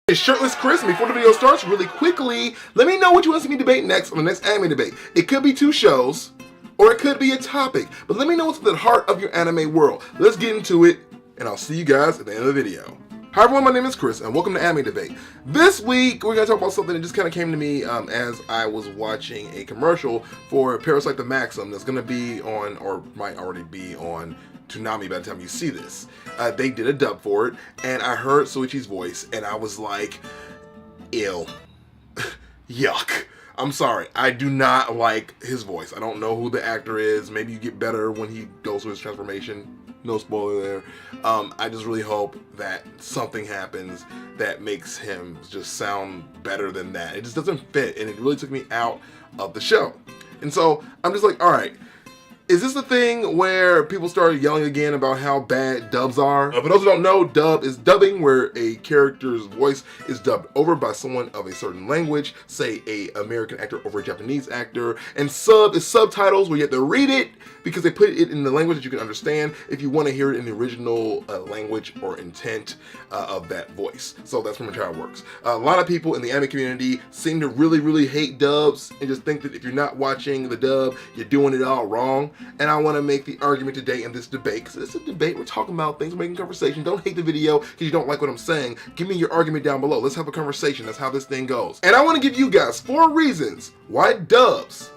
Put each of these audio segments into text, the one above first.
It's Shirtless Chris, and before the video starts, really quickly, let me know what you want to see me debate next on the next anime debate. It could be 2 shows, or it could be a topic, but let me know what's at the heart of your anime world. Let's get into it, and I'll see you guys at the end of the video. Hi everyone, my name is Chris, and welcome to Anime Debate. This week, we're going to talk about something that just kind of came to me as I was watching a commercial for Parasite the Maxim that's going to be on, or might already be on, Toonami by the time you see this. They did a dub for it, and I heard Soichi's voice, and I was like, ew. Yuck. I'm sorry, I do not like his voice. I don't know who the actor is. Maybe you get better when he goes through his transformation. No spoiler there. I just really hope that something happens that makes him just sound better than that. It just doesn't fit, and it really took me out of the show. And so, I'm just like, alright, is this the thing where people started yelling again about how bad dubs are? For those who don't know, dub is dubbing, where a character's voice is dubbed over by someone of a certain language, say a American actor over a Japanese actor, and sub is subtitles, where you have to read it because they put it in the language that you can understand if you want to hear it in the original language or intent of that voice. So that's pretty much how it works. A lot of people in the anime community seem to really hate dubs and just think that if you're not watching the dub, you're doing it all wrong. And I want to make the argument today in this debate, because it's a debate, we're talking about things, we're making conversation. Don't hate the video because you don't like what I'm saying. Give me your argument down below. Let's have a conversation. That's how this thing goes. And I want to give you guys 4 reasons why dubs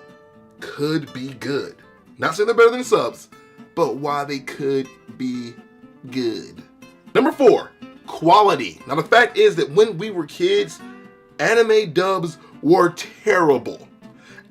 could be good. Not saying they're better than subs, but why they could be good. Number 4, quality. Now the fact is that when we were kids, anime dubs were terrible.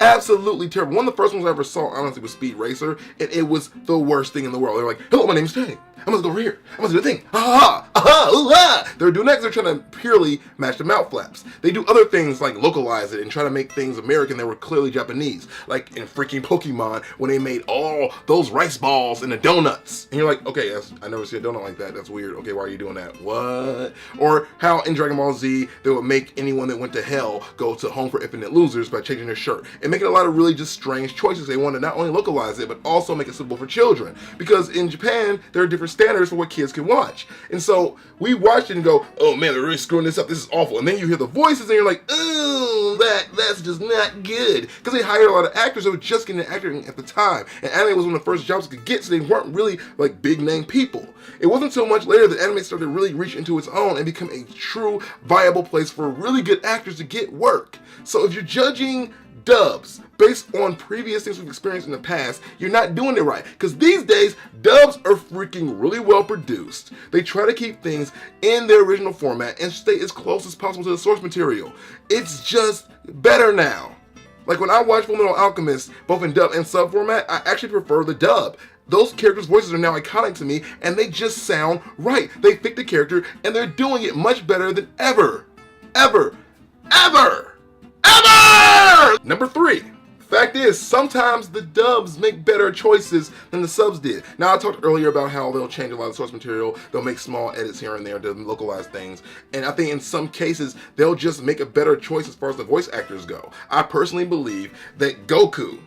Absolutely terrible. One of the first ones I ever saw, honestly, was Speed Racer, and it was the worst thing in the world. They were like, hello, my name's Tang. I'm gonna go over here. I'm gonna do the thing. Ah, aha, ooh, ah. They're doing that because they're trying to purely match the mouth flaps. They do other things like localize it and try to make things American that were clearly Japanese. Like in freaking Pokemon, when they made all those rice balls and the donuts. And you're like, okay, I never see a donut like that. That's weird. Okay, why are you doing that? What? Or how in Dragon Ball Z, they would make anyone that went to hell go to Home for Infinite Losers by changing their shirt. And making a lot of really just strange choices. They want to not only localize it, but also make it suitable for children. Because in Japan, there are different standards for what kids can watch. And so we watched it and go, oh man, they're really screwing this up. This is awful. And then you hear the voices and you're like, oh, that's just not good. Because they hired a lot of actors that were just getting acting at the time. And anime was one of the first jobs they could get, so they weren't really like big name people. It wasn't until much later that anime started to really reach into its own and become a true viable place for really good actors to get work. So if you're judging dubs based on previous things we've experienced in the past, you're not doing it right. Because these days, dubs are freaking really well produced. They try to keep things in their original format and stay as close as possible to the source material. It's just better now. Like when I watch Fullmetal Alchemist, both in dub and sub format, I actually prefer the dub. Those characters' voices are now iconic to me, and they just sound right. They fit the character, and they're doing it much better than ever. Ever. Number 3. Fact is, sometimes the dubs make better choices than the subs did. Now, I talked earlier about how they'll change a lot of source material, they'll make small edits here and there to localize things, and I think in some cases, they'll just make a better choice as far as the voice actors go. I personally believe that Goku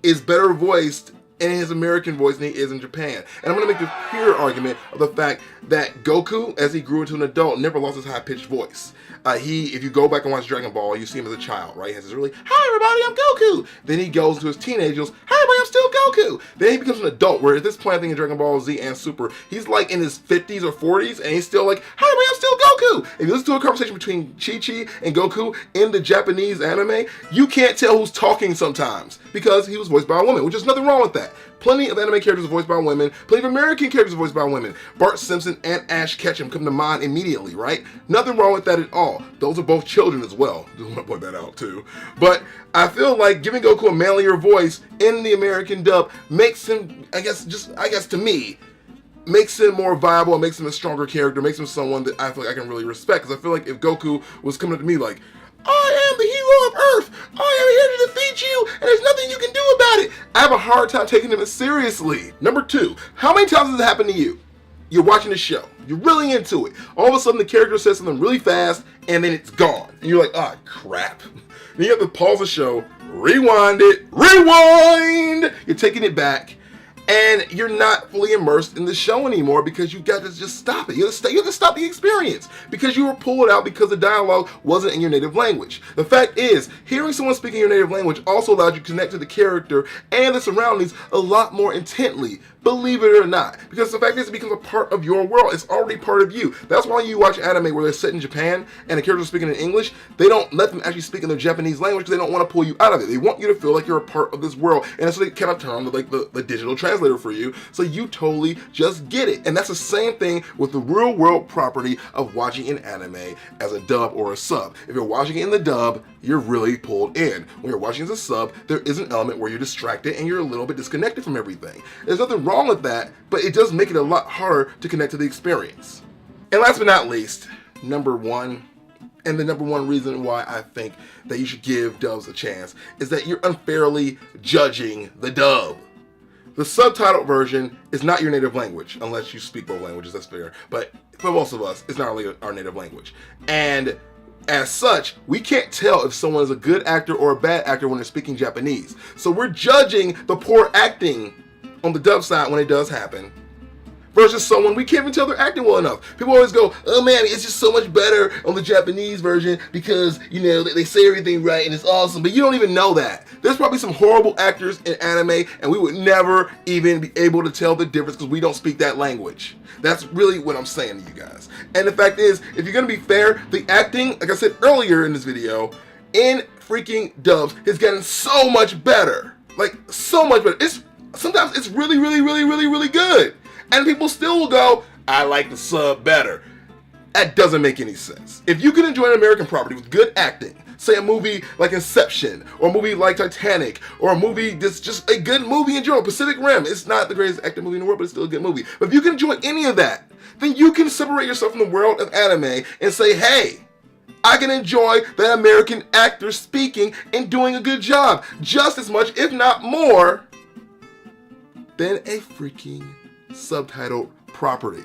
is better voiced in his American voice than he is in Japan. And I'm going to make the pure argument of the fact that Goku, as he grew into an adult, never lost his high-pitched voice. If you go back and watch Dragon Ball, you see him as a child, right? He has this really, hi everybody, I'm Goku. Then he goes to his teenagers, hi everybody, I'm still Goku. Then he becomes an adult, where at this point, I think in Dragon Ball Z and Super, he's like in his 50s or 40s, and he's still like, hi everybody, I'm still Goku. If you listen to a conversation between Chi-Chi and Goku in the Japanese anime, you can't tell who's talking sometimes, because he was voiced by a woman, which is nothing wrong with that. Plenty of anime characters are voiced by women. Plenty of American characters are voiced by women. Bart Simpson and Ash Ketchum come to mind immediately, right? Nothing wrong with that at all. Those are both children as well. Just want to point that out too. But I feel like giving Goku a manlier voice in the American dub makes him, I guess to me, makes him more viable, makes him a stronger character, makes him someone that I feel like I can really respect. Because I feel like if Goku was coming up to me like, I am the hero of Earth, I am here to defeat you, and there's nothing you can do about it, I have a hard time taking him seriously. Number 2, how many times has it happened to you? You're watching the show, you're really into it, all of a sudden the character says something really fast, and then it's gone. And you're like, ah, crap. Then you have to pause the show, rewind it, rewind! You're taking it back, and you're not fully immersed in the show anymore because you've got to just stop it. You have to stop the experience because you were pulled out because the dialogue wasn't in your native language. The fact is, hearing someone speaking your native language also allows you to connect to the character and the surroundings a lot more intently, believe it or not, because the fact is it becomes a part of your world. It's already part of you. That's why you watch anime where they're set in Japan and the characters are speaking in English. They don't let them actually speak in their Japanese language because they don't want to pull you out of it. They want you to feel like you're a part of this world, and so they kind of turn on the digital translator for you, so you totally just get it. And that's the same thing with the real world property of watching an anime as a dub or a sub. If you're watching it in the dub, you're really pulled in. When you're watching as a sub, there is an element where you're distracted and you're a little bit disconnected from everything. There's nothing wrong with that, but it does make it a lot harder to connect to the experience. And last but not least, number one, and the number one reason why I think that you should give dubs a chance is that you're unfairly judging the dub. The subtitled version is not your native language, unless you speak both languages, that's fair. But for most of us, it's not our native language. And as such, we can't tell if someone is a good actor or a bad actor when they're speaking Japanese. So we're judging the poor acting on the dub side when it does happen, versus someone we can't even tell they're acting well enough. People always go, oh man, it's just so much better on the Japanese version because, you know, they say everything right and it's awesome, but you don't even know that. There's probably some horrible actors in anime and we would never even be able to tell the difference because we don't speak that language. That's really what I'm saying to you guys. And the fact is, if you're gonna be fair, the acting, like I said earlier in this video, in freaking dubs has gotten so much better. Like, so much better. Sometimes it's really, really, really, really, really good. And people still will go, I like the sub better. That doesn't make any sense. If you can enjoy an American property with good acting, say a movie like Inception, or a movie like Titanic, or a movie that's just a good movie in general, Pacific Rim, it's not the greatest acting movie in the world, but it's still a good movie. But if you can enjoy any of that, then you can separate yourself from the world of anime and say, hey, I can enjoy that American actor speaking and doing a good job, just as much, if not more, than a freaking subtitled property.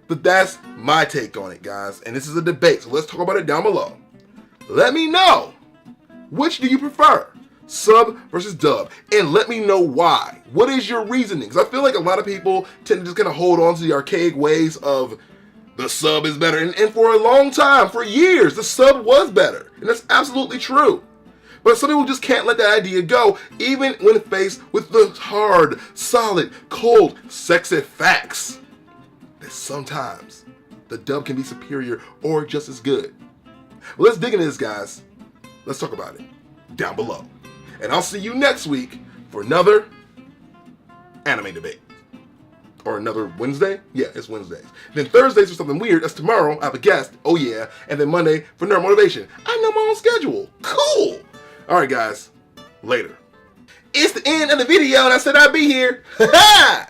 But that's my take on it, guys, and this is a debate, so let's talk about it down below. Let me know, which do you prefer, sub versus dub, and let me know why. What is your reasoning? Because I feel like a lot of people tend to just kind of hold on to the archaic ways of the sub is better, and for a long time, for years, the sub was better, and that's absolutely true. But some people just can't let that idea go, even when faced with the hard, solid, cold, sexy facts that sometimes the dub can be superior or just as good. Well, let's dig into this, guys. Let's talk about it down below. And I'll see you next week for another anime debate. Or another Wednesday? Yeah, it's Wednesdays. Then Thursdays for something weird. That's tomorrow. I have a guest. Oh yeah. And then Monday for Nerd Motivation. I know my own schedule. Cool. Alright guys, later. It's the end of the video and I said I'd be here. Ha ha!